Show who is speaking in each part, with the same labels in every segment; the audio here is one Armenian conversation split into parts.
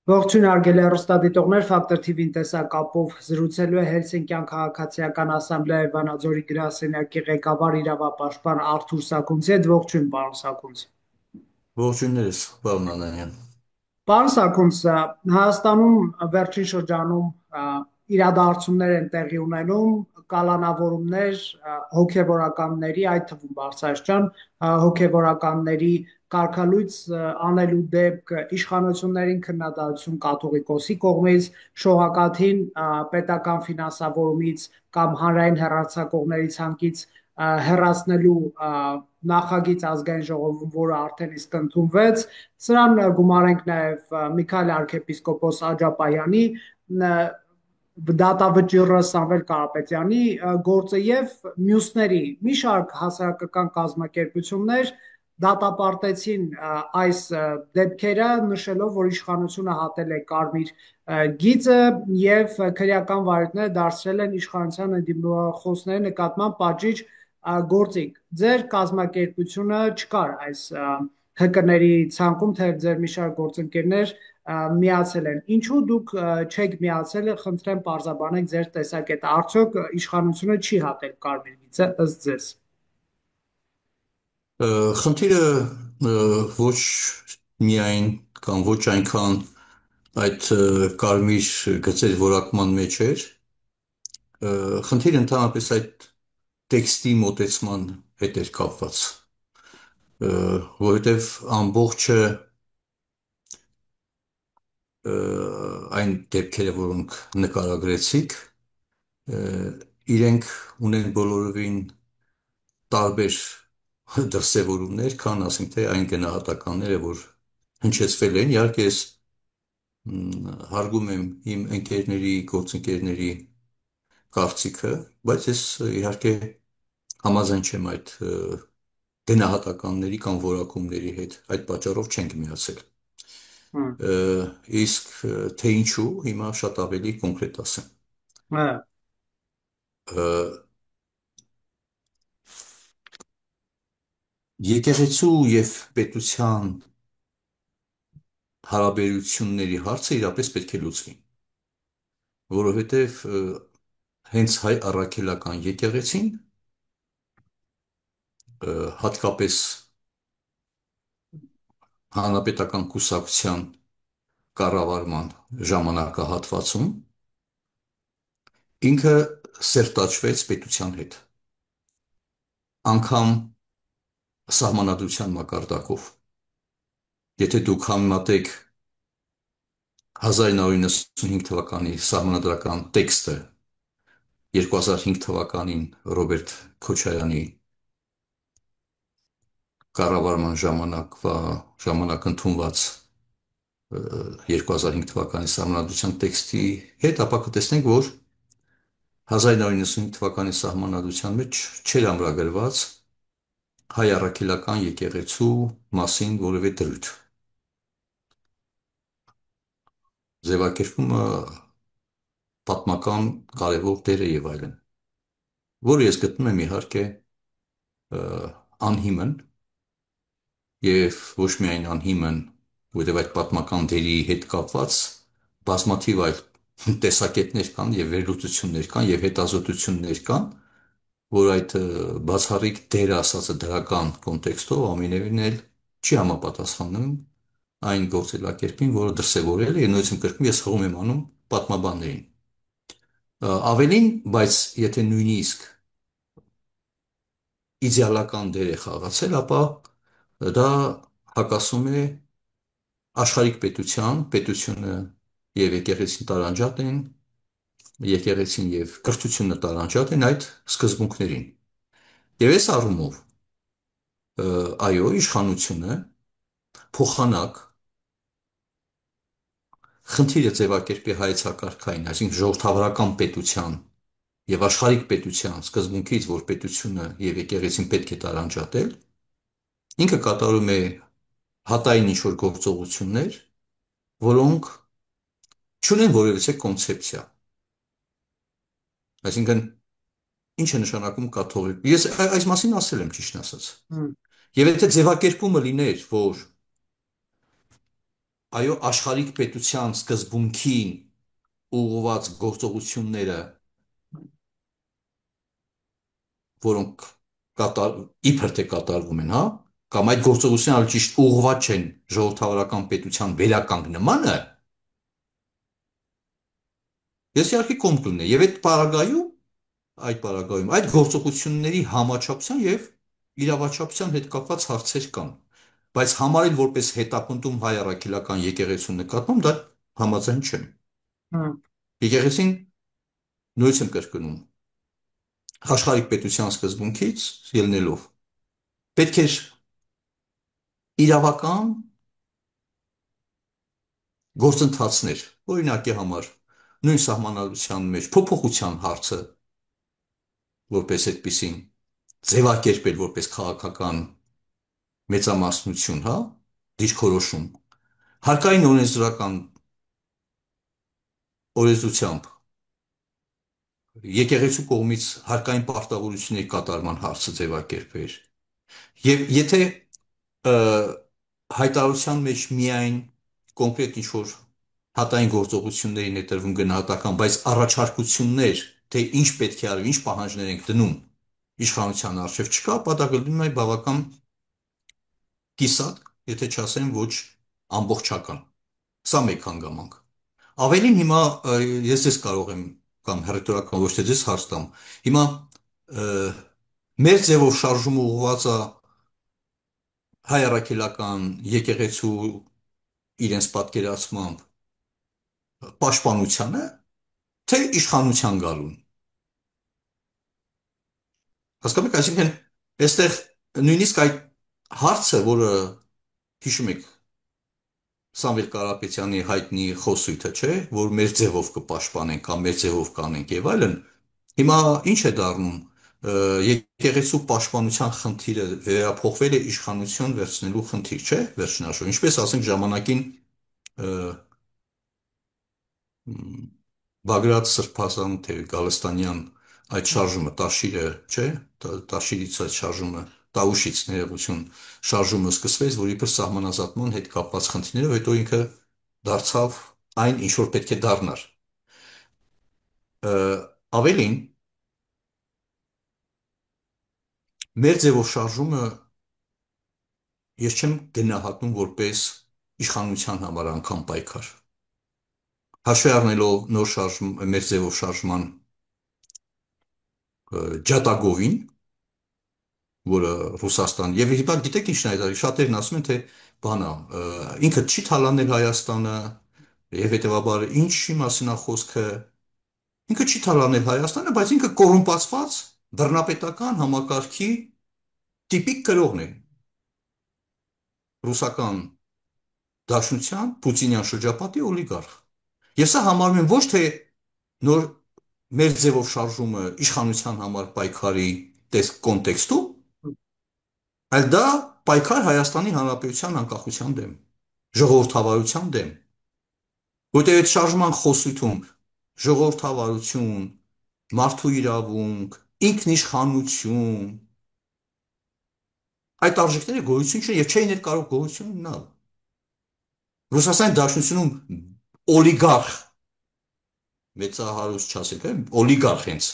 Speaker 1: Ողջույն արգելի հեռուստադիտողներ, Ֆակտոր TV-ին տեսակապով զրուցելու է Հելսինկյան քաղաքացիական ասամբլեայի Վանաձորի գրասենյակի ղեկավար իրավապաշտպան Արթուր Սաքունցի հետ։ Ողջույն, պարոն Սաքունց։
Speaker 2: Ողջույններս, պարոն Անանյան։
Speaker 1: Պարոն Սաքունց, Հայաստանում վերջին շրջանում իրադարձություններ են տեղի ունենում, կալանավորումներ, հոգևորականների, այդ թվում բարձրաստիճան հոգևորականների կարգալույծ անելու դեպք իշխանություններին քննադատություն կաթողիկոսի կողմից, շողակաթին պետական ֆինանսավորումից կամ հանրային հեռարձակողների ցանկից հեռացնելու նախագիծ ազգային ժողովում, որը արդեն իսկ ընդունվեց, սրան գումարենք նաև Միքայել arczepiskopos Աջապայանի դատավճիռը Սամվել Կարապետյանի գործը եւ մյուսների մի շարք հասարակական կազմակերպություններ դատապարտեցին այս դեպքերը, նշելով, որ իշխանությունը հատել է կարմիր գիծը եւ քրեական վարույթները դարձրել են իշխանության դիմախոսների նկատմամբ պատժիչ գործիք։ Ձեր կազմակերպությունը չկար այս ՀԿ-ների ցանկում, թե ձեր մի շարք գործընկերներ միացել են։ Ինչու դուք չեք միացել, խնդրեմ պարզաբանեք ձեր տեսակետը։ Արդյոք իշխանությունը չի հատել կարմիր գիծը ըստ ձեզ։
Speaker 2: Խնդիրը ոչ միայն կամ ոչ այնքան այդ կարմիր գծեր որակման մեջ էր, խնդիրը ընդհանրապես այդ տեքստի մոտեցման հետ էր կապված, որովհետև ամբողջը այն դեպքերը, որոնք նկարագրեցիք, իրենք ունեն բոլորովին տարբեր դրսևորումներ, քան ասենք թե այն գնահատականները, որ հնչեցվել են, իհարկե ես հարգում եմ իմ ընկերների, գործընկերների կարծիքը, բայց ես իհարկե համաձայն չեմ այդ գնահատականների կամ որակումների հետ, այդ պատճառով չենք միացել։
Speaker 1: Հմ,
Speaker 2: Իսկ թե ինչու, հիմա շատ ավելի կոնկրետ ասեմ։
Speaker 1: հա,
Speaker 2: Եկեղեցու եւ պետության հարաբերությունների հարցը իրապես պետք է լուծվի, որովհետև հենց հայ առաքելական եկեղեցին հատկապես հանրապետական կուսակցության կառավարման ժամանակահատվածում ինքը սերտաճվեց պետության հետ, անգամ սահմանադրության մակարդակով։ Եթե դուք համեմատեք 1995 թվականի սահմանադրական տեքստը 2005 թվականին Ռոբերտ Քոչարյանի կառավարման ժամանակ ընդունված 2005 թվականի սահմանադրության տեքստի հետ, ապա կտեսնենք, որ 1995 թվականի սահմանադրության մեջ չէր ամրագրված հայ առաքելական եկեղեցու մասին որևէ դրույթ։ Ձևակերպումը պատմական կարևոր դեր է եւ այլն, որը ես գտնում եմ իհարկե անհիմն եւ ոչ միայն անհիմն, որովհետեւ այդ պատմական դերի հետ կապված բազմաթիվ այլ տեսակետներ կան եւ վերլուծություններ կան եւ հետազոտություններ կան, որ այդ բացառիկ դերը ասածը դրական կոնտեքստով ամենևին էլ չի համապատասխանում այն գործելակերպին, որը դրսևորել է, եւ նույնիսկ կրկնում ես հողում եմ անում պատմաբաններին։ Ավելին, բայց եթե նույնիսկ իդեալական դեր է խաղացել, ապա դա հակասում է աշխարհիկ պետությունը եւ եկեղեցին տարանջատ են, եկեղեցին եւ կրթությունը տարանջատ են այդ սկզբունքներին։ Եվ այս առումով, այո, իշխանությունը փոխանակ խնդիրը ձևակերպի հայեցակարգային, այսինքն ժողովրդավարական պետության եւ աշխարհիկ պետության սկզբունքից, որ պետությունը եւ եկեղեցին պետք է տարանջատել, ինքը կատարում է հատային ինչ-որ գործողություններ, որոնք չունեն որևէ կոնցեպցիա։ Այսինքն, ինչ է նշանակում կաթողիկ։ Ես այս մասին ասել եմ ճիշտ ասած։
Speaker 1: հմ,
Speaker 2: Եվ եթե ձևակերպումը լիներ, որ այո, աշխարհիկ պետության սկզբունքին ուղղված գործողությունները, որոնք իբր թե կատարվում են, հա, կամ այդ գործողությունները ավելի ճիշտ ուղղված չեն ժողովրդավարական պետության վերականգնմանը, ես իհարկե կողմ կլինեի։ Եվ այդ պարագայում այդ գործողությունների համաչափության եւ իրավաչափության հետ կապված հարցեր կան, բայց համարել որպես հետապնդում հայ առաքելական եկեղեցու նկատմամբ դա համաձայն չեմ։
Speaker 1: Հա,
Speaker 2: Եկեղեցին, նույնպես եմ կրկնում, աշխարհիկ պետության սկզբունքից ելնելով պետք է իրավական գործընթացներ, օրինակի համար նույն սահմանադրության մեջ փոփոխության հարցը որպես այդպեսին ձևակերպել որպես քաղաքական մեծամասնություն, հա, դիրքորոշում, հարկային օրենսդրական օրենսդրությամբ եկեղեցու կողմից հարկային պարտավորությունների կատարման հարցը ձևակերպել։ Եվ եթե ը, հայտարարության մեջ միայն կոնկրետ ինչ-որ հատային գործողությունների ներդրվում գնահատական, բայց առաջարկություններ, թե ինչ պետք է արվի, ինչ պահանջներ ենք դնում իշխանության առջև չկա, ապա դա կլինում է բավական կիսատ, եթե չասեմ ոչ ամբողջական։ Սա մեկ հանգամանք։ Ավելին հիմա ես ձեզ կարող եմ կամ հերթորական ոչ թե ձեզ հարց տամ։ Հիմա ը, մեր ձևով շարժումը ուղղված է հայ առաքելական եկեղեցու իրենց պատկերացմամբ պաշտպանությանը, թե իշխանության գալուն։ Հասկանում եք, այսինքն այստեղ նույնիսկ այդ հարցը, որը հիշում եք Սամվել Կարապետյանի հայտնի խոսույթը, չէ, որ մեր ձևով կպաշտպանենք կամ մեր ձևով կանենք եւ այլն, հիմա ինչ է դառնում եկեղեցու պաշտպանության խնդիրը վերափոխվել է իշխանություն վերցնելու խնդիր, չէ, վերջնաշուտ։ Ինչպես ասենք ժամանակին Բագրատ Սրբազան թե Գալստանյան այդ շարժումը Տաշիրը, չէ, Տաշիրից այդ շարժումը, Տաուշից ներողություն, շարժումը սկսվեց, որ իբր սահմանազատման հետ կապված խնդիրներով, հետո ինքը դարձավ այն, ինչ որ պետք է դառնար։ Ավելին, մեր ձևով շարժումը ես չեմ գնահատում որպես իշխանության համար անգամ պայքար։ Հաշվի առնելով նոր շարժում, մեր ձևով շարժման ջատագովին, որը Ռուսաստան, եւ հիմա գիտեք ինչն է դա, շատերն ասում են, թե բանա, ինքը չի թալանել Հայաստանը, եւ հետեւաբար ինչի մասին է խոսքը, ինքը չի թալանել Հայաստանը, բայց ինքը կոռումպացված բռնապետական համակարգի տիպիկ գրողն է։ Ռուսական Դաշնության Պուտինյան շրջապատի օլիգարխ։ Ես սա համարում եմ ոչ թե նոր մեր ձևով շարժումը իշխանության համար պայքարի կոնտեքստում, այլ դա պայքար Հայաստանի Հանրապետության անկախության դեմ, ժողովրդավարության դեմ։ Որտեղ այդ շարժման խոսույթում ժողովրդավարություն, մարդու իրավունք, ինքնիշխանություն, այդ արժեքները գոյություն չունեն եւ չէին էլ կարող գոյություն ունենալ։ Ռուսաստանի Դաշնությունում օլիգարխ մեծահարուստ չասեք, օլիգարխ հենց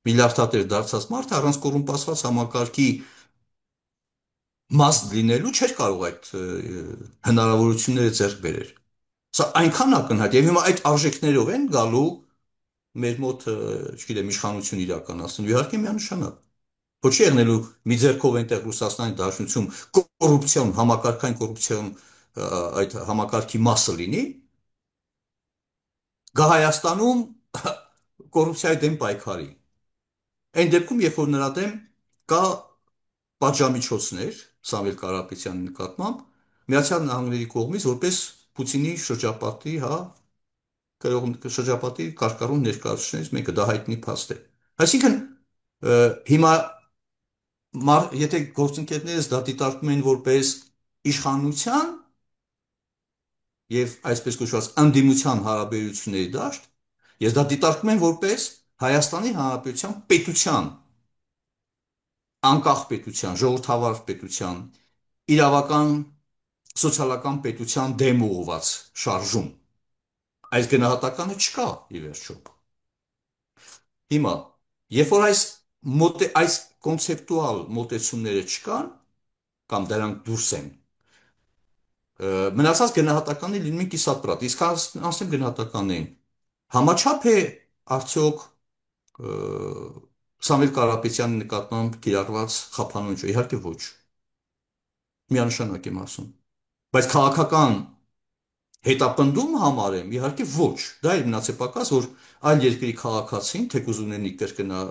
Speaker 2: միլիարդատեր դարձած մարդը առանց կոռումպացված համակարգի մաս լինելու չէր կարող այդ հնարավորությունները ձեռք բերել։ Սա այնքան ակնհայտ եւ հիմա այդ արժեքներով են գալու մեր մոտ, չգիտեմ, իշխանություն իրականացնելու, իհարկե միանշանակ։ Ոչ չի եղնելու մի ձեռքով այնտեղ Ռուսաստանի Դաշնությունում կոռուպցիոն, համակարգային կոռուպցիոն այդ համակարգի մասը լինի, գա Հայաստանում կոռուպցիայի դեմ պայքարի։ Այն դեպքում, երբ որ նրա դեմ կա պատժամիջոցներ Սամվել Կարապետյանի նկատմամբ Միացյալ Նահանգների կողմից որպես Պուտինի շրջապատի, հա, շրջապատի կարկառուն ներկայացուցիչներից մեկը դա հայտնի փաստ է։ Այսինքն հիմա եթե գործընկերներս դա դիտարկում են որպես իշխանության եւ այսպես կոչված անդիմության հարաբերությունների դաշտ, ես դա դիտարկում եմ որպես Հայաստանի Հանրապետության պետության, անկախ պետության, ժողովրդավար պետության իրավական սոցիալական պետության դեմ ուղղված շարժում։ Այս գնահատականը չկա ի վերջո։ Հիմա, երբ որ այս կոնցեպտուալ մոտեցումները չկան, կամ դրանք դուրս են, մնացած գնահատականը լինում են կիսապրատ, իսկ անցնեմ գնահատականներին։ Համաչափ է արդյոք Սամվել Կարապետյանի նկատմամբ կիրառված խափանոճը, իհարկե ոչ, միանշանակ եմ ասում, բայց քաղաքական հետապնդում համարեմ, իհարկե ոչ, դա իր մնաց է պակաս, որ այլ երկրի քաղաքացին, թեկուզ ունենի կրկնա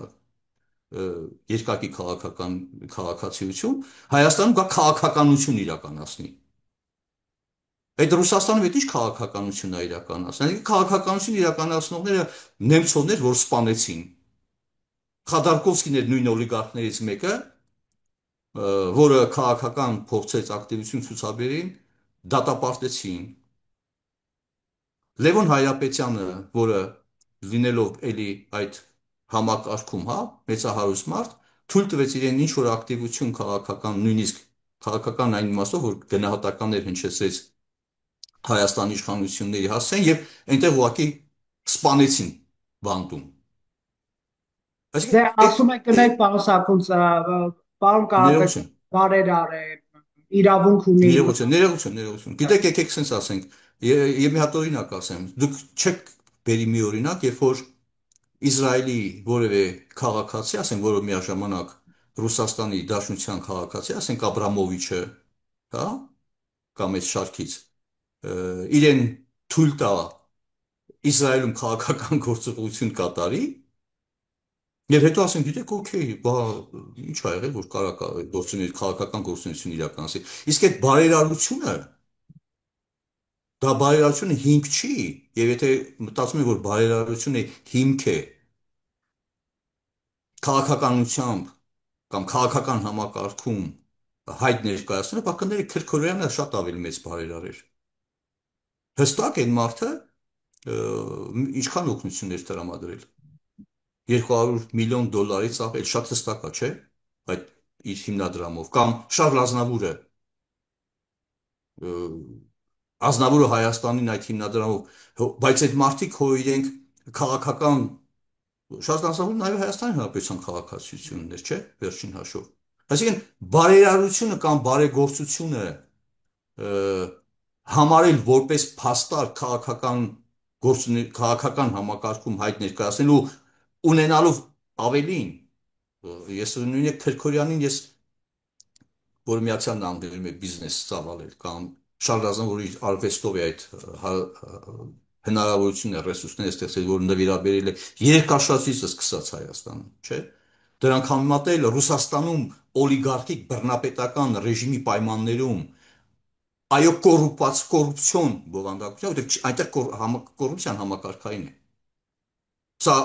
Speaker 2: երկակի քաղաքական քաղաքացիություն, Հայաստանում գա քաղաքականություն իրականացնի։ Այդ Ռուսաստանում այդ ինչ քաղաքականություն է իրականացնել։ Քաղաքականություն իրականացնողները նեմցովներ, որ սպանեցին։ Խադարկովսկին էր նույն օլիգարխներից մեկը, որը քաղաքական փորձեց ակտիվություն ցուցաբերին, դատապարտեցին։ Լևոն Հայրապետյանը, որը լինելով էլի այդ համակարգում, հա, մեծահարուստ մարդ, թույլ տվեց իրեն ինչ որ ակտիվություն քաղաքական, նույնիսկ քաղաքական այն իմաստով, որ գնահատականներ հնչեցրեց Հայաստանի իշխանությունների հասցեն եւ այնտեղ ուղղակի սպանեցին բանտում։
Speaker 1: Դե
Speaker 2: Այսինքն
Speaker 1: ասում եք կներեք պարոն Սարգսոն, պարոն Կարապետյան
Speaker 2: ներողություն,
Speaker 1: բարերար է, իրավունք ունի։
Speaker 2: ներողություն։ Գիտեք, եկեք sense ասենք, եւ մի հատ օրինակ ասեմ։ Դուք չեք բերի մի օրինակ, երբ որ Իսրայելի որևէ քաղաքացի, ասենք, որը միաժամանակ Ռուսաստանի Դաշնության քաղաքացի, ասենք Աբրամովիչը, հա, կամ այս շարքից, իրեն թույլ տա Իսրայելում քաղաքական գործողություն կատարի, եւ հետո ասենք, գիտեք, օքեյ, բա ինչ ա եղել, որ կարա գործունեություն, քաղաքական գործունեություն իրականացի։ Իսկ այդ բարերարությունը, դա բարերարությունը հիմք չի, եւ եթե մտածում եք, որ բարերարությունը հիմք է քաղաքականությամբ կամ քաղաքական համակարգում հայտ ներկայացնելը, բակները Քրքորյանը շատ ավելի մեծ բարերար էր։ Հստակ այն մարդը ինչքան օգնություններ տրամադրել 200 միլիոն դոլարի ծախել, շատ հստակ է, չէ՞, այդ իր հիմնադրամով, կամ Շարլ Ազնավուրը Հայաստանին այդ հիմնադրամով, բայց այդ մարդիկ հո իրենք քաղաքական շատ անձնավոր նաև Հայաստանի Հանրապետության քաղաքացիությունն էր, չէ՞, վերջին հաշվով։ Այսինքն բարերարությունը կամ բարեգործությունը համարել որպես փաստար քաղաքական համակարգում հայտ ներկայացնելու ունենալով ավելին, ես նույնիսկ Քրքորյանին ես որ Միացյալ Նահանգներում է բիզնես ծավալել կամ շարժազան, որ իր արվեստով է այդ հնարավորությունն է ռեսուրսները ստեղծել, որ նվիրաբերել է երկրաշարժից սկսած Հայաստանում, չէ՞։ Դրանք համեմատել Ռուսաստանում օլիգարխիկ բռնապետական ռեժիմի պայմաններում այո կոռուպցիոն բովանդակություն, որտեղ այնտեղ կոռուպցիան համակարգային է։ Սա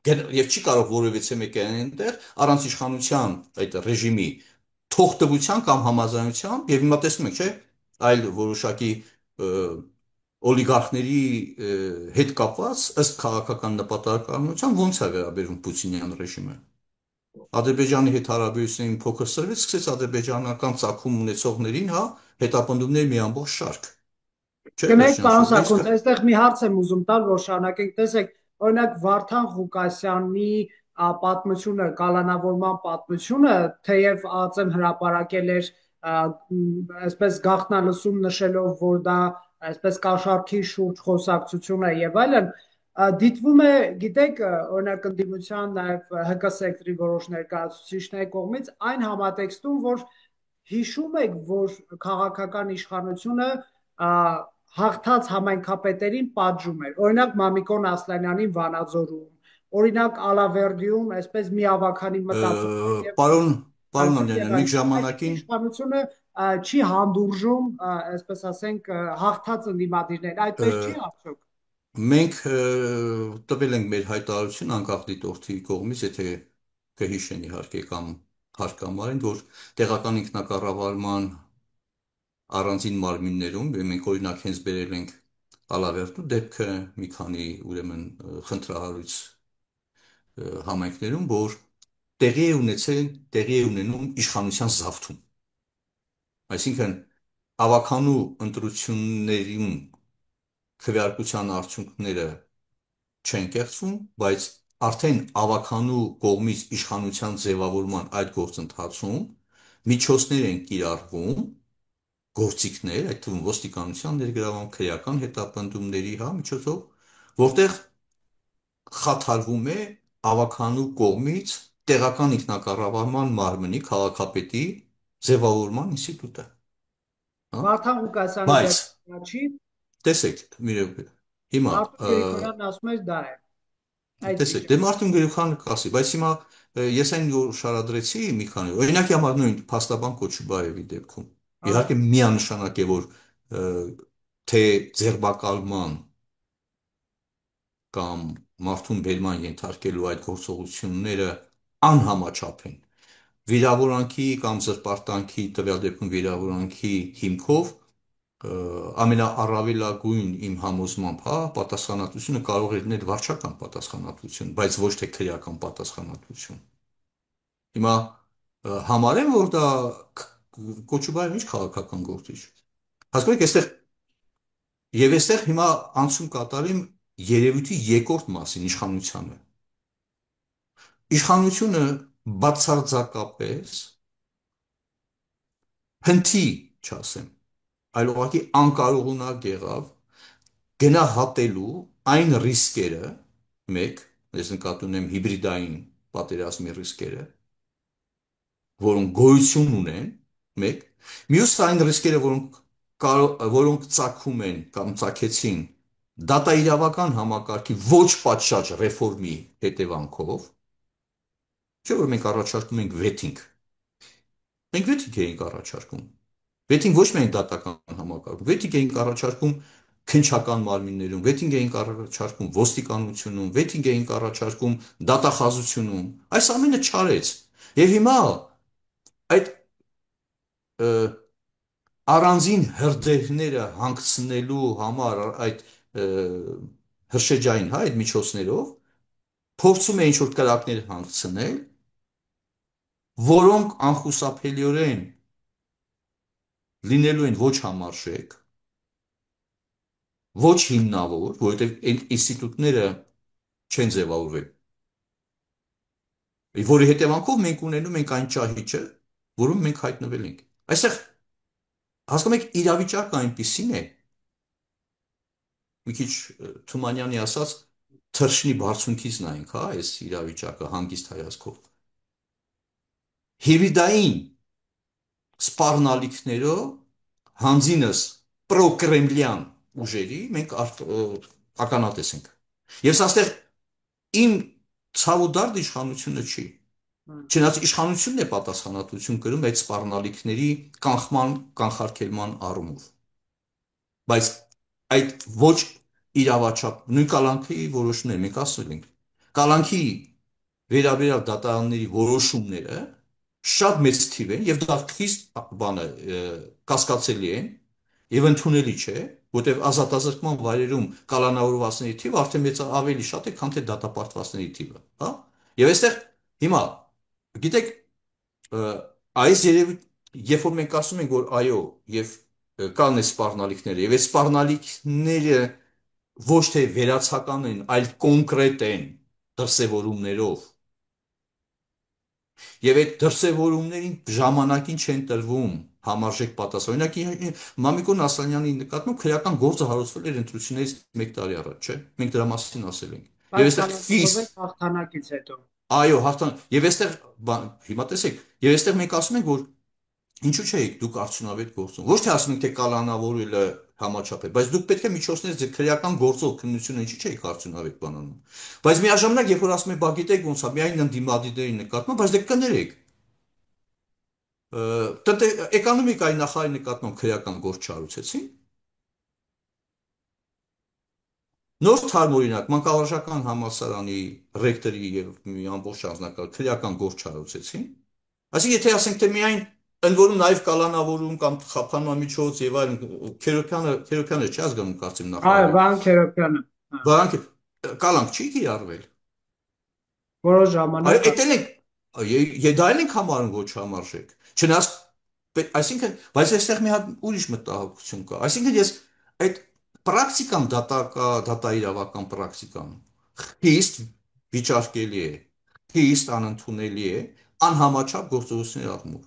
Speaker 2: եւ չի կարող որևիցե մեկը այնտեղ առանց իշխանության այդ ռեժիմի թողտվության կամ համաձայնության եւ հիմա տեսնում եք, չէ՞, այլ որոշակի օլիգարխների հետ կապված ըստ քաղաքական նպատակահանության ոնց է վերաբերվում Պուտինյան ռեժիմը։ Ադրբեջանի հետ հարաբերություններին փոքր սրվեց, սկսեց ադրբեջանական ծագում ունեցողներին, հա, հետապնդումներ մի ամբողջ շարք։ Չէ,
Speaker 1: Կներեք
Speaker 2: վերջին
Speaker 1: պարոն
Speaker 2: հաշվով։
Speaker 1: Սարգսոն, այստեղ մի հարց եմ ուզում տալ, որ շարունակենք, տեսեք, օրինակ Վարդան Ղուկասյանի պատմությունը, կալանավորման պատմությունը, թեև ԱԾ-ն հրապարակել էր այսպես գաղտնալսում նշելով, որ դա այսպես կաշառքի շուրջ խոսակցություն է եւ այլն, դիտվում է, գիտեք, օրինակ ընդդիմության նաև ՀԿ սեկտորի որոշ ներկայացուցիչների կողմից այն համատեքստում, որ հիշում եք, որ քաղաքական իշխանությունը հաղթած համայնքապետերին պատժում էր։ Օրինակ Մամիկոն Ասլանյանին Վանաձորում, օրինակ Ալավերդիում այսպես մի ավականի մտածում եւ
Speaker 2: Պարոն Անյանյան, մենք
Speaker 1: այդ
Speaker 2: ժամանակին
Speaker 1: իշխանությունը չի հանդուրժում, այսպես ասենք, հաղթած ընդդիմադիրներին, այդպես չի արդյոք։
Speaker 2: մենք տվել ենք մեր հայտարարություն անկախ դիտորդի կողմից, եթե կհիշեն իհարկե կամ հարկամարին, որ տեղական ինքնակառավարման առանձին մարմիններում մենք օրինակ հենց բերել ենք Ալավերդու դեպքը մի քանի ուրեմն խնդրահարույց համայնքներում, որ տեղի է ունենում իշխանության զավթում։ Այսինքն ավականու ընտրություններում քվեարկության արդյունքները չեն կեղծվում, բայց արդեն ավականու կողմից իշխանության ձևավորման այդ գործընթացում միջոցներ են կիրառվում, գործիքներ, այդ թվում ոստիկանության ներգրավում, քրեական հետապնդումների, հա, միջոցով, որտեղ խաթարվում է ավականու կողմից տեղական ինքնակառավարման մարմնի քաղաքապետի ձևավորման ինստիտուտը, հա։
Speaker 1: Վարդան Ղուկասյանի
Speaker 2: Բայց
Speaker 1: դեպքում չի,
Speaker 2: տեսեք, մի րոպե, հիմա
Speaker 1: Մարտին Գրիգորյանն ասում էր դա է, այդ
Speaker 2: տեսեք, դե
Speaker 1: վիճակը։
Speaker 2: Մարտին Գրիգորյանը կասի, բայց հիմա ես այն որ շարադրեցի մի քանի օրինակի համար նույն փաստաբան Կոչուբաևի դեպքում
Speaker 1: Այո,
Speaker 2: իհարկե միանշանակ է որ թե ձերբակալման կամ մարդուն բերման ենթարկելու այդ գործողությունները անհամաչափ են վիրավորանքի կամ զրպարտանքի տվյալ դեպքում վիրավորանքի հիմքով ամենաառավելագույն իմ համոզմամբ, հա, պատասխանատվությունը կարող է լինել վարչական պատասխանատվություն, բայց ոչ թե քրեական պատասխանատվություն։ Հիմա համարեմ, որ դա Կոչուբայրը ինչ քաղաքական գործիչ։ Հասկանում եք, այստեղ հիմա անցում կատարեմ երևույթի երկրորդ մասին իշխանությանը։ Իշխանությունը բացարձակապես հնթի, չասեմ, այլ ուղղակի անկարողունակ եղավ գնահատելու այն ռիսկերը, մեկ, ես նկատի ունեմ հիբրիդային պատերազմի ռիսկերը, որոնք գոյություն ունեն, մեկ, մյուսը այն ռիսկերը, որոնք ծագում են կամ ծագեցին դատաիրավական համակարգի ոչ պատշաճ ռեֆորմի հետևանքով, չէ՞ որ մենք առաջարկում ենք վեթինգ։ Մենք վեթինգ էինք առաջարկում։ Վեթինգ ոչ միայն դատական համակարգում, վեթինգ էինք առաջարկում քննչական մարմիններում, վեթինգ էինք առաջարկում ոստիկանությունում, վեթինգ էինք առաջարկում դատախազությունում։ Այս ամենը չարեց։ Եվ հիմա այդ ը, առանձին հրդեհները հանգցնելու համար այդ հրշեջային, հա, այդ միջոցներով փորձում է ինչ-որ կրակներ հանգցնել, որոնք անխուսափելիորեն լինելու են ոչ համարժեք, ոչ հիմնավոր, որովհետև այդ ինստիտուտները չեն ձևավորվել, որի հետևանքով մենք ունենում ենք այն ճահիճը, որում մենք հայտնվել ենք։ Այստեղ հասկանում եք իրավիճակը այնպիսին է, մի քիչ Թումանյանի ասած թռչնի բարձունքից նայենք, հա, այս իրավիճակը հանգիստ հայացքով։ Հիբրիդային սպառնալիքներով հանձինս պրոկրեմլյան ուժերի մենք ականատես ենք։ Եվ սա ստեղ իմ ցավոդարդ իշխանությունը չի։ Չնայած իշխանությունն է պատասխանատվություն կրում այդ սպառնալիքների կանխման, կանխարգելման առումով։ Բայց այդ ոչ իրավաչափ նույն կալանքի որոշումներ մենք ասել ենք։ Կալանքի վերաբերյալ դատարանների որոշումները շատ մեծ թիվ են եւ դա խիստ բանը կասկածելի են եւ ընդունելի չէ, որտեղ ազատազրկման վայրերում կալանավորվածների թիվը արդեն մեծ ավելի շատ է, քան թե դատապարտվածների թիվը, հա։ Եվ այստեղ հիմա գիտեք այս երբ որ մենք ասում ենք որ այո եւ կան այս սպառնալիքները եւ այս սպառնալիքները ոչ թե վերացական են, այլ կոնկրետ են դրսևորումներով եւ այդ դրսևորումներին ժամանակին չեն տրվում համարժեք պատասխան։ Օրինակ Մամիկոն Ասլանյանի նկատմամբ քրեական գործը հարուցվել էր ընտրություններից 1 տարի առաջ, չէ՞։ Մենք դրա մասին ասել ենք։ Եվ
Speaker 1: բայց
Speaker 2: այստեղ
Speaker 1: կանոնավոր հաղթանակից հետո։
Speaker 2: այո, հաղթան։ Եվ այստեղ հիմա տեսեք, եւ այստեղ մենք ասում ենք որ ինչու՞ չէիք դուք արդյունավետ գործում։ Ոչ թե ասում ենք թե կալանավորելը համաչափ է, բայց դուք պետք է միջոցներ ձեր քրեական գործով քննությունը ինչու՞ չէիք արդյունավետ բանանում։ Բայց միաժամանակ երբ որ ասում եք, բա գիտեք ոնց է, միայն ընդդիմադիրների նկատմամբ, բայց դե կներեք։ Էկոնոմիկայի նախարարի նկատմամբ քրեական գործ չարուցեցին։ Նոր թարմօրինակ մանկավարժական համալսարանի ռեկտորի եւ մի ամբողջ անձնակազմի քրեական գործ չարուցեցին։ Այսինքն եթե ասենք թե միայն ընդ որում նաև կալանավորում կամ խափանման միջոց եւ այլն Քերոբյանը չի ազգանում կարծեմ
Speaker 1: Այո,
Speaker 2: նախարարի։
Speaker 1: Վահան Քերոբյանը, հա,
Speaker 2: Վարանք կալանք չի կիրառվել։
Speaker 1: որոշ
Speaker 2: Այո,
Speaker 1: ժամանակ
Speaker 2: դա էլ ենք համարում ոչ համարժեք։ Չնայած Այսինքն, բայց այստեղ մի հատ ուրիշ մտահոգություն կա։ Այսինքն ես այդ պրակտիկան դատաիրավական պրակտիկան խիստ վիճարկելի է, խիստ անընդունելի է անհամաչափ գործողությունների առումով։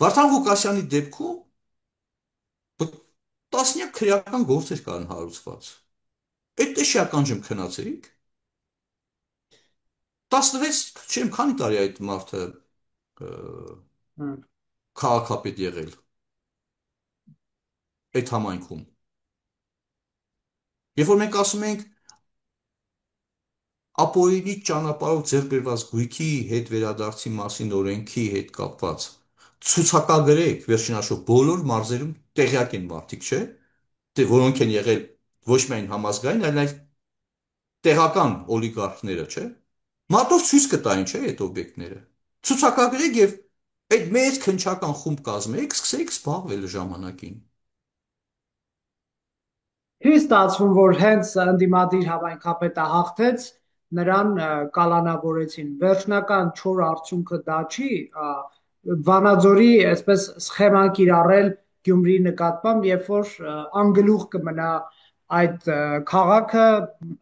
Speaker 2: Վարդան Ղուկասյանի դեպքում տասնյակ քրեական գործեր կան հարուցված։ Այդ տեղի ականջում քնացեք 16, չեմ քանի տարի այդ մարդը
Speaker 1: Հմ,
Speaker 2: քաղաքապետ եղել այդ համայնքում։ Երբ որ մենք ասում ենք ապօրինի ճանապարհով ձեռք բերված գույքի հետ վերադարձի մասին օրենքի հետ կապված ցուցակագրեք վերջինաշով բոլոր մարզերում տեղյակ են մարդիկ, չէ՞, դե որոնք են եղել ոչ միայն համազգային, այլ նաև տեղական օլիգարխները, չէ՞։ Մատով ցույց կտային, չէ՞, այդ օբյեկտները։ Ցուցակագրեք եւ այդ մեծ քնչական խումբ կազմեք, սկսեք զբաղվել ժամանակին։
Speaker 1: Չի ստացվում, որ հենց ընդդիմադիր համայնքապետը հաղթեց, նրան կալանավորեցին։ Վերջնական չոր արդյունքը դա չի, Վանաձորի այսպես սխեման կիրառել Գյումրիի նկատմամբ, երբ որ անգլուխ կմնա այդ քաղաքը,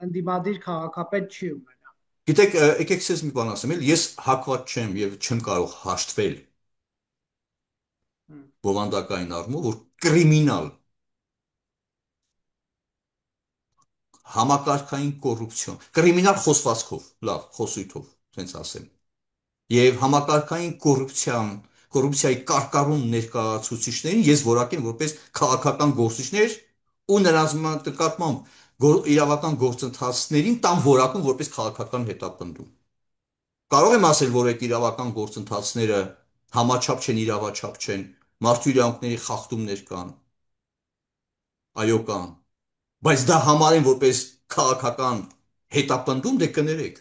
Speaker 1: ընդդիմադիր քաղաքապետ չի ունենա։
Speaker 2: Գիտեք, եկեք ցեզ մի բան ասեմ, ես հակված չեմ եւ չեմ կարող հաշտվել բովանդակային առումով, որ կրիմինալ համակարգային կոռուպցիոն, կրիմինալ խոսվածքով, լավ, խոսույթով, ասենց ասեմ, եւ համակարգային կոռուպցիայի կարկառուն ներկայացուցիչներին ես որակեմ որպես քաղաքական գործիչներ ու նրանց նկատմամբ իրավական գործընթացներին տամ որակում որպես քաղաքական հետապնդում։ Կարող եմ ասել, որ այդ իրավական գործընթացները համաչափ չեն, իրավաչափ չեն, մարդու իրավունքների խախտումներ կան, այո կան, բայց դա համարեն որպես քաղաքական հետապնդում, դե կներեք։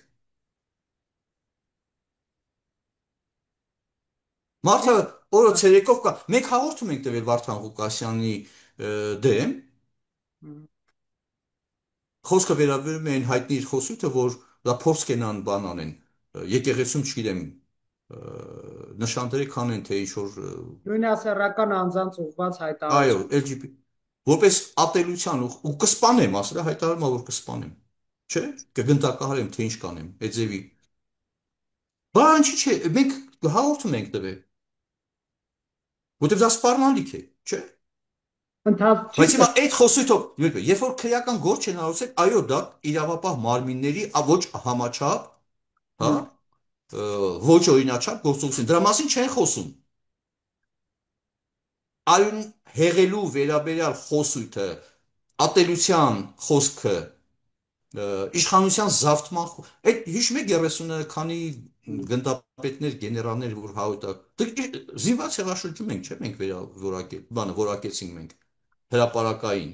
Speaker 2: Մարդը օրը ցերեկով կա, մենք հաղորդում ենք տվել Վարդան Ղուկասյանի դեմ, խոսքը վերաբերում է այն հայտնի իր խոսույթը, որ դա փորձ կենան բան անեն, եկեղեցում չգիտեմ, նշանները կանեն, թե ինչ որ
Speaker 1: Նույնասեռական անձանց ուղղված
Speaker 2: այո,
Speaker 1: հայտարարություն։
Speaker 2: LGBT որպես ատելության ու կսպանեմ, ասել է հայտարարում ա, որ կսպանեմ, չէ՞, կգնդակահարեմ, թե ինչ կանեմ, այդ ձևի։ Բա ինչի՞ չէ, մենք հաղորդում ենք տվել, որտեղ դա սպառնալիք է, չէ՞։
Speaker 1: Ընթաց չի
Speaker 2: Բայց հիմա այդ խոսույթով, երբ որ քրեական գործ չեն հարուցել, այո, դա իրավապահ մարմինների ոչ համաչափ, հա,
Speaker 1: կրում։
Speaker 2: ոչ օրինաչափ գործողություն։ Դրա մասին չեն խոսում։ Արյուն հեղելու վերաբերյալ խոսույթը, ատելության խոսքը, իշխանության զավթման, այդ հիշում եք 30 քանի գնդապետներ, գեներալներ, որ զինված հեղաշրջում ենք, չէ՞, մենք որակեցինք մենք հրապարակային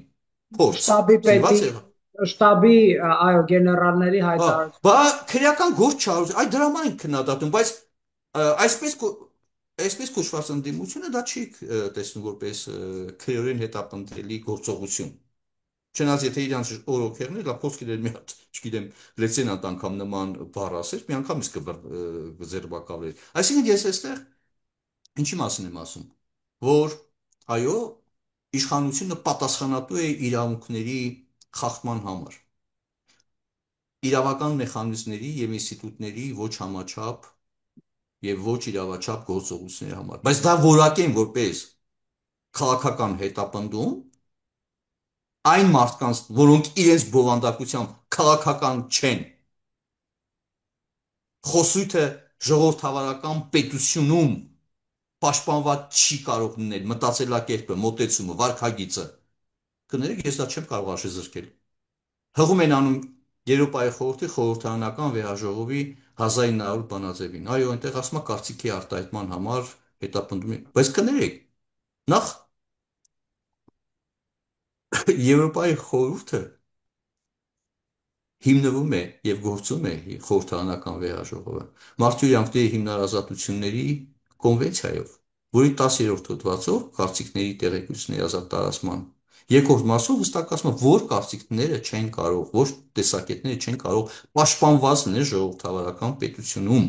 Speaker 2: փորձ,
Speaker 1: Շտաբի պետի,
Speaker 2: զինված եղա։
Speaker 1: շտաբի, այո, գեներալների
Speaker 2: Հա,
Speaker 1: հայտարարություն։
Speaker 2: բա քրեական գործ չարուց, այդ դրա համար ենք քննադատում, բայց այսպես այսպես կոչված ընդդիմությունը դա չի տեսնում որպես քրեորեն հետապնդելի գործողություն։ Չնայած եթե իրանց օրոքերն էլ փոքր իրեն մի հատ, չգիտեմ, լեցենանտ անգամ նման բառ ասեր, մի անգամ իսկ կձերբակալեր։ Այսինքն ես այստեղ ինչի մասին եմ ասում, որ այո, իշխանությունը պատասխանատու է իրավունքների խախտման համար, իրավական մեխանիզմների եւ ինստիտուտների ոչ համաչափ եւ ոչ իրավաչափ գործողությունների համար, բայց դա որակեն որպես քաղաքական հետապնդում այն մարդկանց, որոնք իրենց բովանդակությամբ քաղաքական չեն, խոսույթը ժողովրդավարական պետությունում պաշտպանված չի կարող լինել մտածելակերպը, մոտեցումը, վարքագիծը։ Կներեք, ես դա չեմ կարող աշեզրկել։ Հղում են անում Եվրոպայի խորհրդի խորհրդարանական վեհաժողովի 1900 բանաձևին։ Այո, այնտեղ ասում է կարծիքի արտահայտման համար հետապնդում, բայց կներեք, նախ Եվրոպայի խորհուրդը հիմնվում է եւ գործում է խորհրդարանական վեհաժողովը մարդու իրավունքների հիմնարազատությունների կոնվենցիայով, որի 10-րդ հոդվածով կարծիքների տեղեկությունների ազատ տարածման երկրորդ մասով հստակացնում է, որ կարծիքները չեն կարող, ոչ տեսակետները չեն կարող պաշտպանված լինել ժողովրդավարական պետությունում,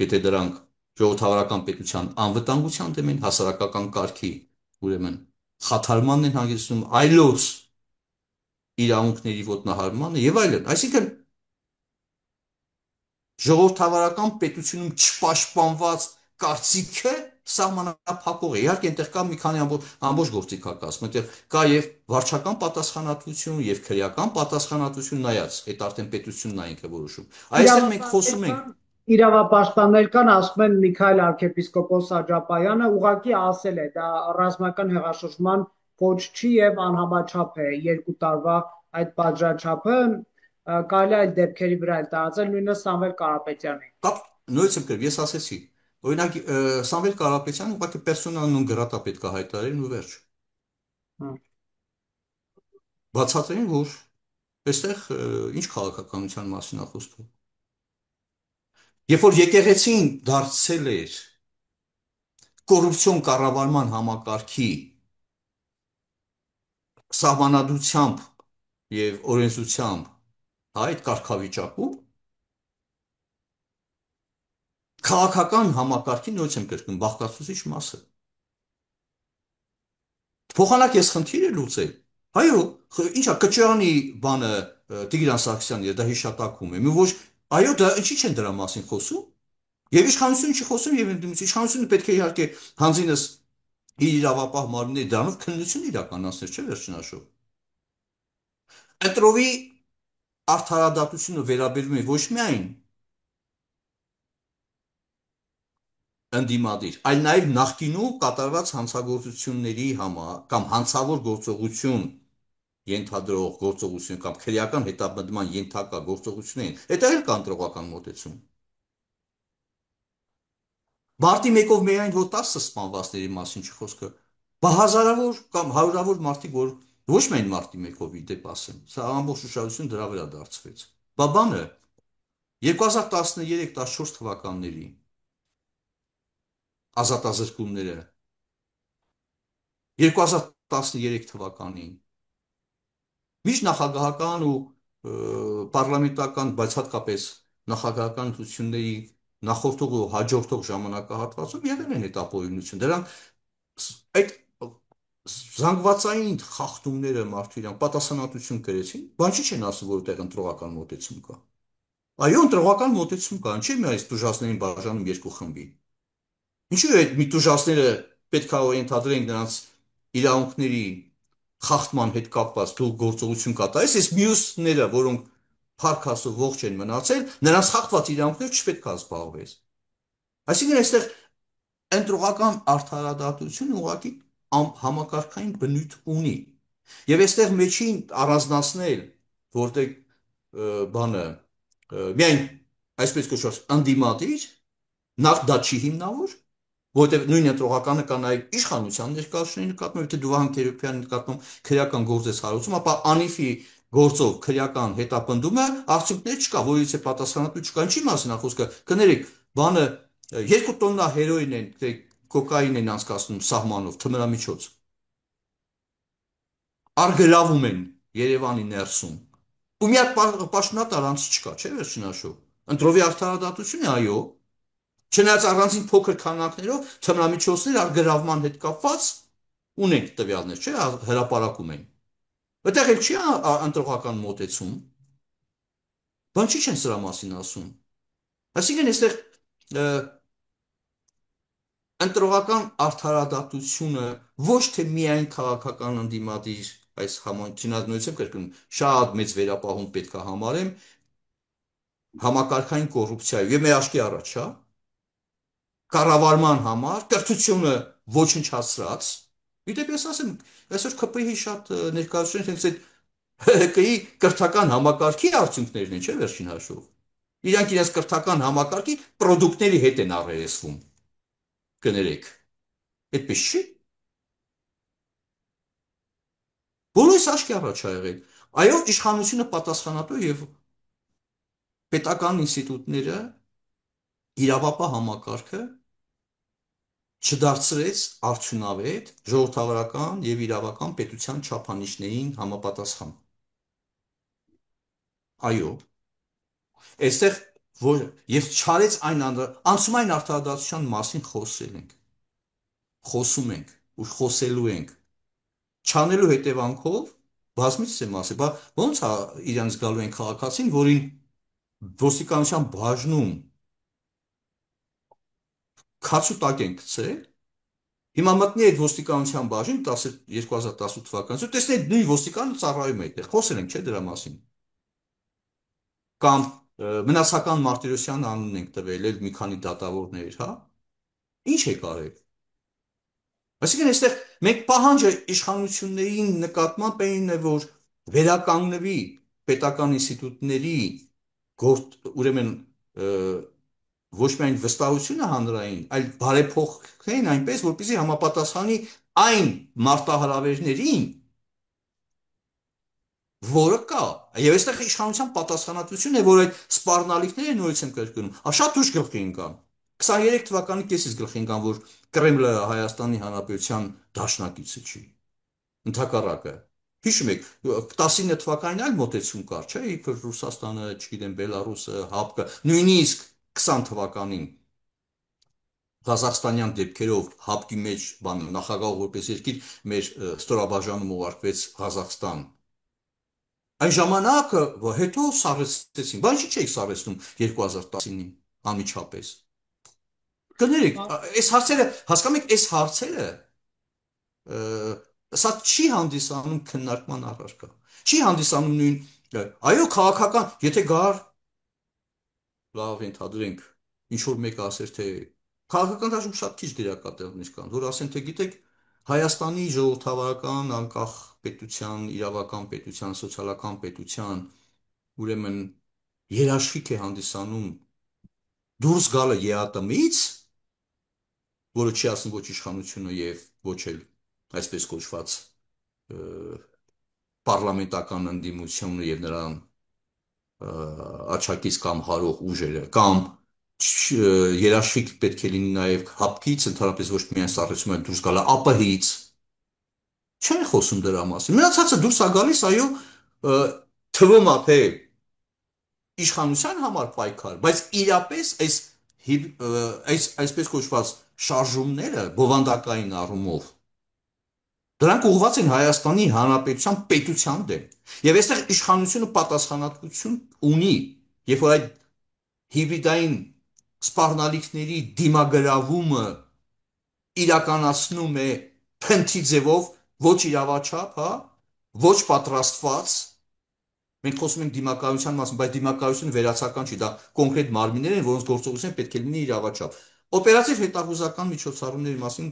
Speaker 2: եթե դրանք ժողովրդավարական պետության անվտանգության դեմ են, հասարակական կարգի, ուրեմն խաթարմանն են հանգեցնում, այլոց իրավունքների ոտնահարմանը եւ այլն։ Այսինքն ժողովրդավարական պետությունում չպաշտպանված կարծիքը սահմանափակող է։ Իհարկե, այնտեղ կա մի քանի ամբողջ գործիքակազմ, այնտեղ կա եւ վարչական պատասխանատվություն եւ քրեական պատասխանատվություն նայած, այդ արդեն պետությունն է ինքը որոշում։ Այստեղ մենք
Speaker 1: Իրավապաշտպաններ
Speaker 2: խոսում ենք
Speaker 1: կան, իրավապաշտպաններ կան, ասում են Միքայել arczepiskopos Աջապայանը ուղղակի ասել է, դա ռազմական հեղաշրջման կոչ չի եւ անհամաչափ է 2 տարվա այդ պատժաչափը կարելի է այդ դեպքերի վրա էլ տարածել նույնը Սամվել Կարապետյանի։
Speaker 2: կապ նույնիսկ կրկև ես ասեցի, օրինակ Սամվել Կարապետյանը ուղղակի պերսոնալ նոն գրատա պետք է հայտարարեն ու վերջ։
Speaker 1: Հա։
Speaker 2: Բացատրեն, որ այստեղ ինչ քաղաքականության մասին է խոսքը։ Երբ որ եկեղեցին դարձել էր կոռուպցիոն կառավարման համակարգի սահմանադրությամբ եւ օրենսդրությամբ այդ կարգավիճակում քաղաքական համակարգի նույնպես եմ կրկնում բաղկացուցիչ մասը։ Փոխանակ ես խնդիր է լուծել։ Այո, ինչա Կճարանի բանը Տիգրան Սարգսյանը դա հիշատակում է։ Մի ոչ, այո, դա ինչի՞ չեն դրա մասին խոսում։ Եվ իշխանությունը չի խոսում եւ իշխանությունը պետք է իհարկե հանձինս իր իրավապահ մարմինների դրանով քննություն իրականացնել, չէ՞ վերջնաշով։ Ընտրովի արդարադատությունը վերաբերում է ոչ միայն ընդդիմադիր, այլ նաև նախկինում կատարված հանցագործությունների համար կամ հանցավոր գործողություն ենթադրող գործողություն կամ քրեական հետապնդման ենթակա գործողություններին, դա էլ կա ընտրողական մոտեցում։ Մարտի 1-ով միայն որ 10 սպանվածների մասին չի խոսքը, բա հազարավոր կամ հարյուրավոր մարդիկ, որ ոչ միայն մարտի 1-ով ի դեպ ասեմ, սա ամբողջ ուշադրություն դրա վրա դարձվեց։ Բա բանը 2013-14 թվականների ազատազրկումները 2013 թվականին միջնախագահական ու պարլամենտական, բայց հատկապես նախագահական ընտրությունների նախորդող ու հաջորդող ժամանակահատվածում եղել են հետապորյունություն։ Դրանք այդ զանգվածային խախտումները մարդու իրան պատասխանատվություն կրեցին, բան չի չեն ասում, որ այդտեղ ընտրողական մոտեցում կա։ Այո, ընտրողական մոտեցում կա, ինչի՞ մի այս դժվարներին բաժանում երկու խմբի։ Ինչու է այդ միտուժասները պետք է ենթադրենք նրանց իրավունքների խախտման հետ կապված դու գործողություն կատարես, այս մյուսները, որոնք փառք Աստծո ողջ են մնացել, նրանց խախտված իրավունքներ չպետք է զբաղվես։ Այսինքն այստեղ ընտրողական արդարադատությունը ուղղակի համակարգային բնույթ ունի։ Եվ այստեղ մեջին առանձնացնել, որտեղ բանը միայն այսպես կոչված ընդդիմադիր, նախ դա չի հիմնավոր, որտեղ նույն ընտրողականը կա նաև իշխանության ներկայացուցիչների նկատմամբ, եթե դու Վահան Թերոփյանի նկատմամբ քրեական գործ ես հարուցում, ապա անիֆի գործով քրեական հետապնդումը արդյունքներ չկա, որից է պատասխանատու չկա։ Ինչի մասին է խոսքը։ Կներեք, բանը 2 տոննա հերոին են, կոկային են անցկացնում սահմանով, թմրամիջոց։ Արգրավում են Երևանի ներսում։ Ու մի հատ պաշտոնատար անց չկա, չէ՞ վերջնաշով։ Ընտրովի արդարադատությունը, այո, չնայած առանձին փոքր քանակներով թմրամիջոցներ արգրավման հետ կապված ունենք տվյալներ, չէ՞, հրապարակում են։ Այդտեղ էլ չի ընտրողական մոտեցում։ Բան չի չեն սրա մասին ասում։ Այսինքն այստեղ ընտրողական արդարադատությունը ոչ թե միայն քաղաքական ընդդիմադիր այս համանությունից եմ կրկնում, շատ մեծ վերապահում պետք է համարեմ համակարգային կոռուպցիայի եւ մեր աչքի առաջ, հա, կառավարման համար կրթությունը ոչնչացրած։ Գիտեք, ես ասեմ, այսօր ԿՊ-ի շատ ներկայացուցիչներ հենց այդ ԿՊ-ի կրթական համակարգի արդյունքներն են, չէ՞ վերջին հաշվով։ Իրանք իրենց կրթական համակարգի ապրանքների հետ են առերեսվում։ Կներեք, այդպես չի։ Բոլորս աչքի առաջ ա եղել։ Այո, իշխանությունը պատասխանատու եւ պետական ինստիտուտները իրավապահ համակարգը չդարձրեց արդյունավետ ժողովրդավարական եւ իրավական պետության չափանիշներին համապատասխան։ Այո, այստեղ որ եւ չարեց այն անցումային արդարադատության մասին խոսում ենք ու խոսելու ենք, չանելու հետևանքով բազմիցս եմ ասել, բա ո՞նց է իրանց գալու են քաղաքացին, որին ոստիկանության բաժնում քացուտակ են գցել, հիմա մտնի այդ ոստիկանության բաժին 2018 թվականից, ու տեսնի նույն ոստիկանը ծառայում է այդտեղ, խոսել ենք չէ դրա մասին, կամ Մնացական Մարտիրոսյան անունն ենք տվել, էլ մի քանի դատավորներ, հա, ինչ է կարել։ Այսինքն այստեղ մենք պահանջը իշխանությունների նկատմամբ այն է, որ վերականգնվի պետական ինստիտուտների ուրեմն ոչ միայն վստահությունը հանրային, այլ բարեփոխեն այնպես, որպեսզի համապատասխանի այն մարտահրավերներին, որը կա։ Եվ այստեղ իշխանության պատասխանատվությունն է, որ այդ սպառնալիքները նորից եմ կրկնում, շատ ուշ գլխի ընկան։ 23 թվականի կեսից գլխի ընկան, որ Կրեմլը Հայաստանի Հանրապետության դաշնակիցը չի։ Ընդհակառակը։ Հիշում եք, 19 թվականին այլ մոտեցում կար, չէ՞, իբր Ռուսաստանը, չգիտեմ, Բելարուսը, ՀԱՊԿ, նույնիսկ 20 թվականին Ղազախստանյան դեպքերով ՀԱՊԿ-ի մեջ նախագահ որպես երկիր մեր ստորաբաժանում ուղարկվեց Ղազախստան։ Այն ժամանակը հետո սառեցին, բայց չի չէի սառեցնում 2019-ին անմիջապես։ Կներեք, այս հարցերը, հասկանում եք, այս հարցերը սա չի հանդիսանում քննարկման առարկա։ Չի հանդիսանում նույն, այո, քաղաքական, եթե գար, լավ ենթադրենք, ինչ որ մեկը ասեր, թե քաղաքական դաշտում շատ քիչ դերակատարներ կան, որ ասեն, թե գիտեք, Հայաստանի ժողովրդավարական անկախ պետության, իրավական պետության, սոցիալական պետության, ուրեմն երաշխիք է հանդիսանում դուրս գալը ԵԱՏՄ-ից, որը չի ասում ոչ իշխանությունը եւ ոչ էլ այսպես կոչված պարլամենտական ընդդիմությունը եւ նրան աչակից կամ հարող ուժերը, կամ երաշխիք պետք է լինի նաեւ ՀԱՊԿ-ից, ընդհանրապես ոչ միայն սառեցում են դուրս գալը ԱՊՀ-ից, չեն խոսում դրա մասին։ Մնացածը դուրս է գալիս, այո, թվում է թե իշխանության համար պայքար, բայց իրապես այսպես կոչված շարժումները բովանդակային առումով դրանք ուղղված են Հայաստանի Հանրապետության պետության դեմ։ Եվ այստեղ իշխանությունը պատասխանատվություն ունի, երբ որ այդ հիբրիդային սպառնալիքների դիմագրավումը իրականացնում է փնթի ձևով, ոչ իրավաչափ, հա, ոչ պատրաստված։ Մենք խոսում ենք դիմակայության մասին, բայց դիմակայությունը վերացական չի, դա կոնկրետ մարմիններ են, որոնց գործողությունը պետք է լինի իրավաչափ։ Օպերատիվ հետախուզական միջոցառումների մասին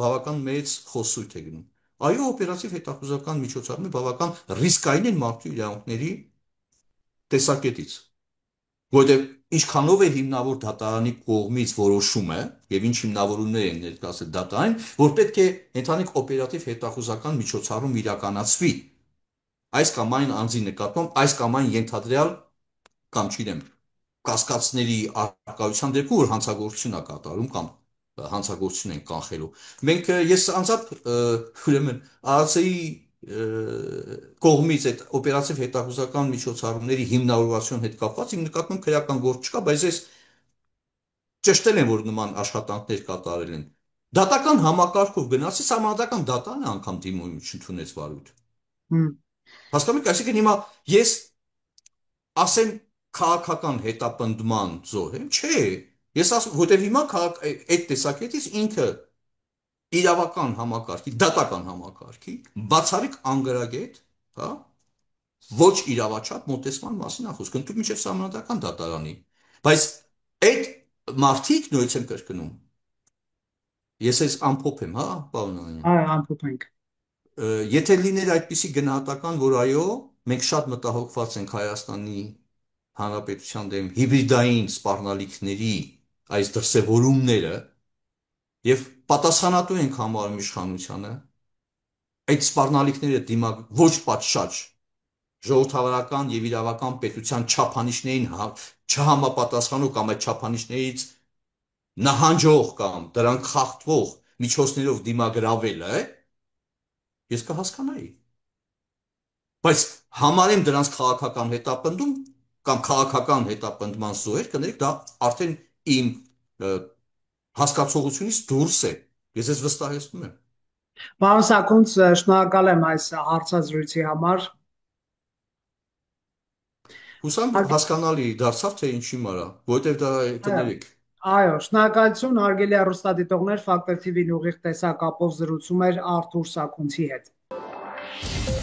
Speaker 2: բավական մեծ խոսույթ է գնում։ Այո, օպերատիվ հետախուզական միջոցառումները բավական ռիսկային են մարդու իրավունքների տեսակետից, որովհետև ինչքանով է հիմնավոր դատարանի կողմից որոշումը եւ ինչ հիմնավորումներ են ներկայացել դատարանին, որ պետք է ընդհանուր օպերատիվ հետախուզական միջոցառում իրականացվի այս կամ այն անձի նկատմամբ, այս կամ այն ենթադրյալ կամ չգիտեմ կասկածների արկայության դեպքում, որ հանցագործություն է կատարում կամ հանցագործություն են կանխելու։ Ես անձամբ ուրեմն ԱԱՑ-ի կողմից այդ օպերատիվ հետախուզական միջոցառումների հիմնավորվածության հետ կապված իմ նկատմամբ քրեական գործ չկա, բայց ես ճշտել եմ, որ նման աշխատանքներ կատարել են։ Դատական համակարգով գնացի, համանդական դատարանը անգամ դիմում չընդունեց վարույթ։ Հասկանում եք, այսինքն հիմա ես ասեմ քաղաքական հետապնդման զոհ եմ, չէ։ Ես ասում, որտեվ հիմա այդ տեսակետից ինքը իրավական համակարգի, դատական համակարգի բացառիկ անգրագետ, հա, ոչ իրավաչափ մոտեցման մասին է խոսքը, ընդհանուր միջև սահմանադրական դատարանի։ Բայց այդ մարդիկ նույնպես եմ կրկնում։ Ես այս ամփոփ եմ, հա, պարոն Անանյան։
Speaker 1: Այո, ամփոփ ենք։
Speaker 2: Եթե լիներ այդպիսի գնահատական, որ այո, մենք շատ մտահոգված ենք Հայաստանի Հանրապետության դեմ հիբրիդային սպառնալիքների այս դրսևորումները եւ պատասխանատու ենք համարում իշխանությանը, այդ սպառնալիքները ոչ պատշաճ ժողովրդավարական եւ իրավական պետության չափանիշներին չհամապատասխանող կամ այդ չափանիշներից նահանջող կամ դրանք խախտվող միջոցներով դիմագրավելը, ես կհասկանայի։ Բայց համարեմ դրանց քաղաքական հետապնդում, կամ քաղաքական հետապնդման զոհեր, կներեք, դա արդեն իմ հասկացողությունից դուրս է։ Ես ես վստահեցնում եմ։
Speaker 1: Պարոն Սաքունց, շնորհակալ եմ այս հարցազրույցի համար։
Speaker 2: Հուսամ հասկանալի դարձավ, թե ինչի մարա, որովհետև դա
Speaker 1: Այո,
Speaker 2: կներեք։
Speaker 1: այո, շնորհակալություն, հարգելի հեռուստադիտողներ, Ֆակտոր TV-ն ուղիղ տեսակապով զրուցում էր Արթուր Սաքունցի հետ։